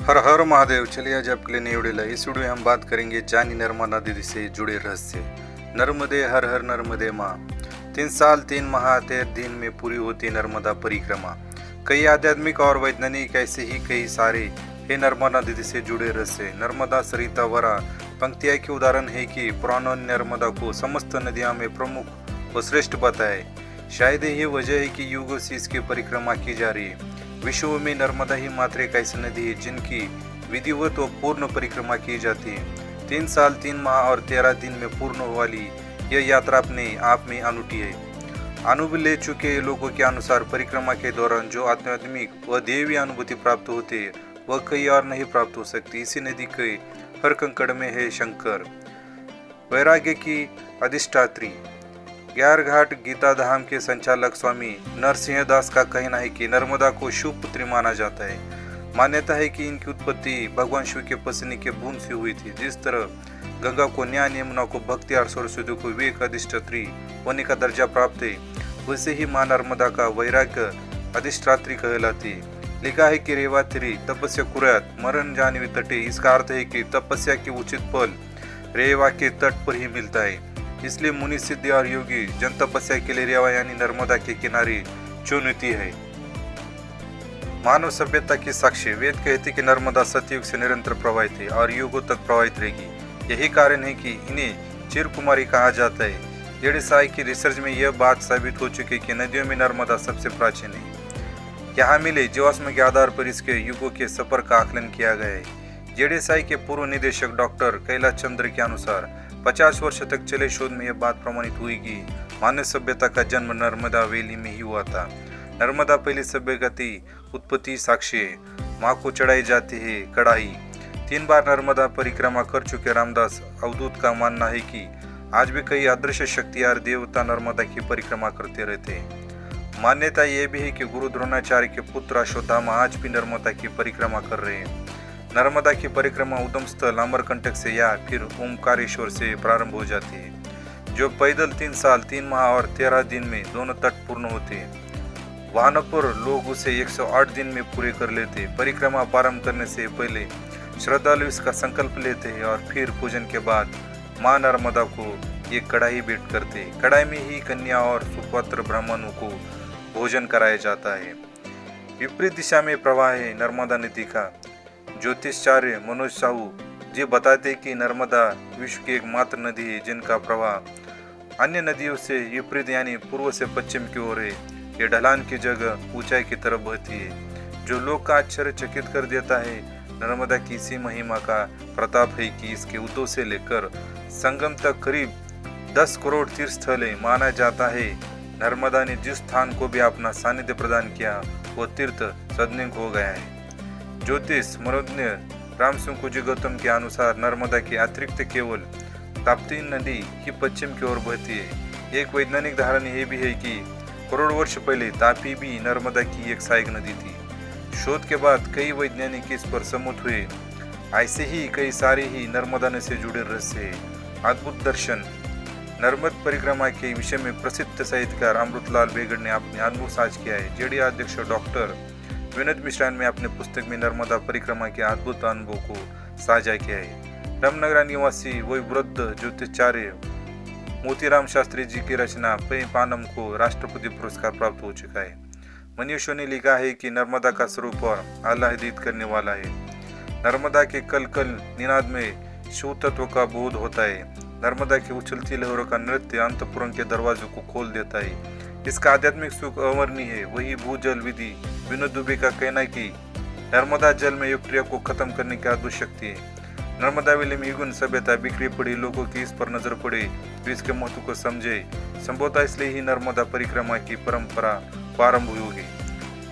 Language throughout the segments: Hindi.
हर हर महादेव। चलिए आज आपके लिए नई वीडियो लाई। इस वीडियो में हम बात करेंगे जानी नर्मदा नदी से जुड़े रहस्य। नर्मदे हर हर नर्मदे माँ। 3 साल 3 माह 13 दिन में पूरी होती नर्मदा परिक्रमा। कई आध्यात्मिक और वैज्ञानिक ऐसे ही कई सारे हे नर्मदा नदी से जुड़े रहस्य। नर्मदा सरिता वरा पंक्तियाँ के उदाहरण है कि पुराणों ने नर्मदा को समस्त नदियों में प्रमुख व श्रेष्ठ बताए। शायद यही वजह है कि युगों से इसकी परिक्रमा की जा रही है। विश्व में नर्मदा ही मात्र एक ऐसी नदी है जिनकी विधिवत व पूर्ण परिक्रमा की जाती है। 3 साल 3 माह और 13 दिन में पूर्ण वाली यह यात्रा अपने आप में अनूठी है। अनुभव ले चुके लोगों के अनुसार परिक्रमा के दौरान जो आध्यात्मिक व दैवीय अनुभूति प्राप्त होती है वह कहीं और नहीं प्राप्त हो सकती। इसी नदी के हर कंकड़ में है शंकर, वैराग्य की अधिष्ठात्री। ग्यार घाट गीता धाम के संचालक स्वामी नरसिंह दास का कहना है कि नर्मदा को शिव पुत्री माना जाता है। मान्यता है कि इनकी उत्पत्ति भगवान शिव के पसीने के बूंद से हुई थी। जिस तरह गंगा को न्याय, यमुना को भक्ति और सरस्वती को विवेक अधिष्ठात्री होने का दर्जा प्राप्त है, वैसे ही माँ नर्मदा का वैराग्य अधिष्ठात्री कहलाती है। लिखा है कि रेवा तिरी तपस्या कुर्यात मरण जानवी तटे। इसका अर्थ है कि तपस्या के उचित फल रेवा के तट पर ही मिलता है। इसलिए मुनि सिद्धि और योगी जन तपस्या के लिए रेवा यानी नर्मदा के किनारे चुनती है। मानव सभ्यता की साक्षी वेद कहते कि नर्मदा सतयुग से निरंतर प्रवाहित है और युगों तक प्रवाहित रहेगी। यही कारण है कि इन्हें चिर कुमारी कहा जाता है। जेडी साई की रिसर्च में यह बात साबित हो चुकी है कि नदियों में नर्मदा सबसे प्राचीन है। यहाँ मिले जीवाश्म के आधार पर इसके युगों के सफर का आकलन किया गया है। जेडी साई के पूर्व निदेशक डॉक्टर कैलाश चंद्र के अनुसार 50 वर्ष तक चले शोध में यह बात प्रमाणित हुई कि मानव सभ्यता का जन्म नर्मदा वैली में ही हुआ था। नर्मदा पहली सभ्यता की उत्पत्ति साक्षी है। माँ को चढ़ाई जाती है कढ़ाई। 3 बार नर्मदा परिक्रमा कर चुके रामदास अवधूत का मानना है कि आज भी कई अदृश्य शक्ति और देवता नर्मदा की परिक्रमा करते रहते हैं। मान्यता यह भी है कि गुरु द्रोणाचार्य के पुत्र अश्वत्थामा आज भी नर्मदा की परिक्रमा कर रहे हैं। नर्मदा की परिक्रमा उद्गम स्थल अमरकंटक से या फिर ओमकारेश्वर से प्रारंभ हो जाती है, जो पैदल 3 साल 3 माह और 13 दिन में दोनों तट पूर्ण होते हैं। वाहनों पर लोग उसे 108 दिन में पूरे कर लेते हैं। परिक्रमा प्रारंभ करने से पहले श्रद्धालु इसका संकल्प लेते हैं और फिर पूजन के बाद माँ नर्मदा को ये कढ़ाई भेंट करते हैं। कढ़ाई में ही कन्या और सुपात्र ब्राह्मणों को भोजन कराया जाता है। विपरीत दिशा में प्रवाह है नर्मदा नदी का। ज्योतिषाचार्य मनोज साहू जी बताते कि नर्मदा विश्व की एकमात्र नदी है जिनका प्रवाह अन्य नदियों से विपरीत यानी पूर्व से पश्चिम की ओर है। ये ढलान की जगह ऊंचाई की तरफ बहती है, जो लोग का आश्चर्यचकित कर देता है। नर्मदा की इसी महिमा का प्रताप है कि इसके उद्भव से लेकर संगम तक करीब 10 करोड़ तीर्थ स्थल है। माना जाता है नर्मदा ने जिस स्थान को भी अपना सानिध्य प्रदान किया वो तीर्थ सदनिक हो गया है। ज्योतिष मनोज्ञ रामसिंह गौतम के अनुसार नर्मदा के अतिरिक्त केवल ताप्ती नदी ही पश्चिम की ओर बहती है। एक वैज्ञानिक धारणा यह भी है कि करोड़ वर्ष पहले तापी भी नर्मदा की एक सहायक नदी थी। शोध के बाद कई वैज्ञानिक इस पर सहमत हुए। ऐसे ही कई सारे ही नर्मदा नदी से जुड़े रहस्य है। अद्भुत दर्शन नर्मद परिक्रमा के विषय में प्रसिद्ध साहित्यकार अमृतलाल बेगड़ ने अपने अनुभव साझ किया है। जेडी अध्यक्ष डॉक्टर विनोद मिश्रा ने अपने पुस्तक में नर्मदा परिक्रमा के अद्भुत अनुभव को साझा किया है। रामनगर निवासी वही वृद्ध ज्योतिषाचार्य मोतीराम शास्त्री जी की रचना पे पानम को राष्ट्रपति पुरस्कार प्राप्त हो चुका है। मनीषों ने लिखा है कि नर्मदा का स्वरूप और आह्लादित करने वाला है। नर्मदा के कल कल निनाद में शिव तत्व का बोध होता है। नर्मदा की उछलती लहरों का नृत्य अंतपुर के दरवाजों को खोल देता है। इसका आध्यात्मिक सुख अवर्णनीय है। वही भूजल विधि विनोद दुबे का कहना है कि नर्मदा जल में यूक्ट्रिया को खत्म करने की अद्भुत शक्ति है। नर्मदा वैली में युगन सभ्यता बिखरी पड़ी लोगों की इस पर नजर पड़े तो इसके महत्व को समझे। संभवतः इसलिए ही नर्मदा परिक्रमा की परंपरा प्रारंभ होगी।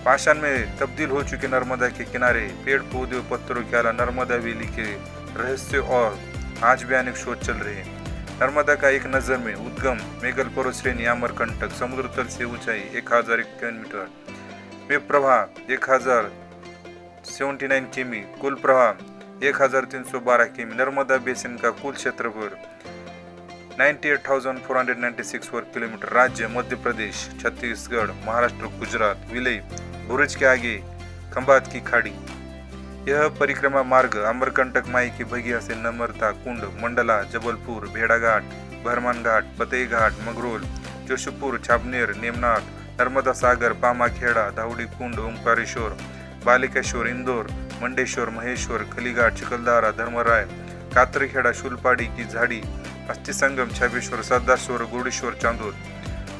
पाषाण में तब्दील हो चुके नर्मदा के किनारे पेड़ पौधे और पत्थरों के अलावा नर्मदा वैली के रहस्य और आज भी अनेक शोध चल रहे हैं। नर्मदा का एक नजर में उद्गम मेघल पर्वत श्रेणी अमरकंटक समुद्र तल से ऊंचाई 1001 किलोमीटर में प्रवाह 1079 किमी, कुल प्रवाह 1312 किमी। नर्मदा बेसिन का कुल क्षेत्रफल 98,496 वर्ग किलोमीटर। राज्य मध्य प्रदेश, छत्तीसगढ़, महाराष्ट्र, गुजरात। विलय भूरज के आगे खंभात की खाड़ी। यह परिक्रमा मार्ग अमरकंटक माई की भगिया से नम्रता कुंड, मंडला, जबलपुर, भेड़ाघाट, भरमान घाट, फतेह घाट, मगरोल, जोशीपुर, छाबनेर, नेमनाथ, नर्मदा सागर, पामाखेड़ा, धावड़ी कुंड, ओंकारेश्वर, बालिकेश्वर, इंदौर, मंडेश्वर, महेश्वर, खलीघाट, चिखलदारा, धर्मराय, कातरखेड़ा, शुलपाड़ी की झाड़ी, अस्थि संगम, छाबेश्वर, सरदारश्वर, गोडेश्वर, चांदोद,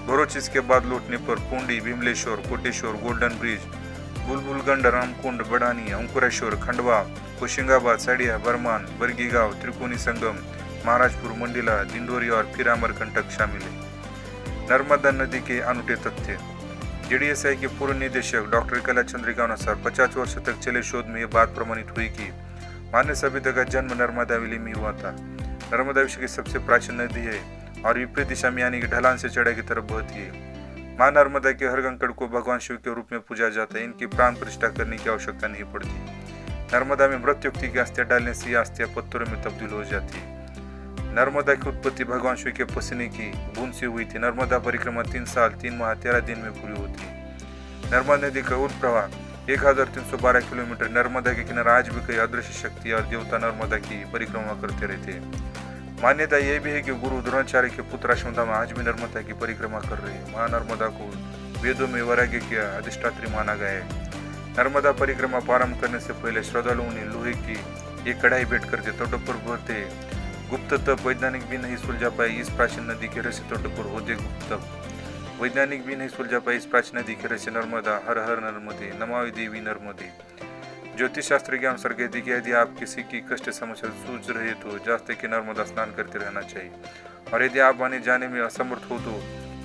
भरोच। इसके बाद लौटने पर पुंडी, भीमलेश्वर, कोटेश्वर, गोल्डन ब्रिज, बुलबुलगंड, रामकुंड, बड़ानी, अंकुरेश्वर, खंडवा, होशिंगाबाद, साड़िया, बरमान, बरगीगांव, त्रिकोणी संगम, महाराजपुर, मंडला, दिंडोरी और फिर अमरकंटक शामिल है। नर्मदा नदी के अनूठे तथ्य। जेडीएसआई के पूर्व निदेशक डॉक्टर कला चंद्रिका अनुसार 50 वर्ष तक चले शोध में यह बात प्रमाणित हुई कि मानव सभ्यता का जन्म नर्मदा वैली में हुआ था। नर्मदा विश्व की सबसे प्राचीन नदी है और विपरीत दिशा में यानी कि ढलान से चढ़ाई की तरफ बहती है। मां नर्मदा के हर कंकड़ को भगवान शिव के रूप में पूजा जाता है। इनकी प्राण प्रतिष्ठा करने की आवश्यकता नहीं पड़ती। नर्मदा में मृत व्यक्ति की अस्थियां डालने से यह अस्थियां पत्थरों में तब्दील हो जाती है। नर्मदा की उत्पत्ति भगवान शिव के पसीने की बूंद से हुई थी। नर्मदा परिक्रमा 3 साल 3 माह 13 दिन में पूरी होती है। नर्मदा नदी का उर्ध्व प्रवाह 1312 किलोमीटर। नर्मदा के किनारे आज भी कई अदृश्य शक्ति और देवता नर्मदा की परिक्रमा करते रहते हैं। मान्यता यह भी है कि गुरु द्रोणाचार्य के पुत्र अश्वत्थामा आज भी नर्मदा की परिक्रमा कर रहे हैं। मां नर्मदा को वेदों में वैराग्य की अधिष्ठात्री माना गया है। नर्मदा परिक्रमा प्रारंभ करने से पहले श्रद्धालुओं ने लोहे की एक कढ़ाई भेंट करके तटों पर बहते गुप्त तप वैज्ञानिक भी नहीं सुलझा पाए इस प्राचीन नदी के रहस्य तटों पर होते गुप्त तप वैज्ञानिक भी नहीं सुलझा पाए इस प्राचीन नदी के रहस्य। नर्मदा हर हर नर्मदे, नमामि देवी नर्मदे। ज्योतिष शास्त्र के अनुसार कहती है कि यदि आप किसी की कष्ट समस्या सूझ रहे तो जाते कि नर्मदा स्नान करते रहना चाहिए, और यदि आप आने जाने में असमर्थ हो तो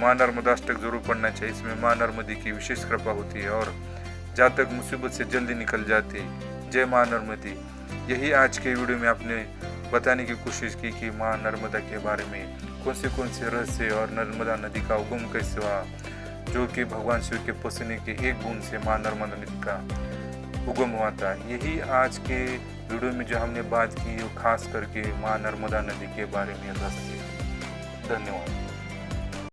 मां नर्मदा अष्टक जरूर पढ़ना चाहिए। इसमें मां नर्मदे की विशेष कृपा होती है और जातक मुसीबत से जल्दी निकल जाते हैं। जय मां नर्मदे। यही आज के वीडियो में आपने बताने की कोशिश की कि मां नर्मदा के बारे में कौन से रहस्य और नर्मदा नदी का उगम कैसे हुआ, जो कि भगवान शिव के पसीने के एक बूंद से मां नर्मदा नदी का उगम हुआ था। यही आज के वीडियो में जो हमने बात की वो खास करके मां नर्मदा नदी के बारे में रहस्य। धन्यवाद।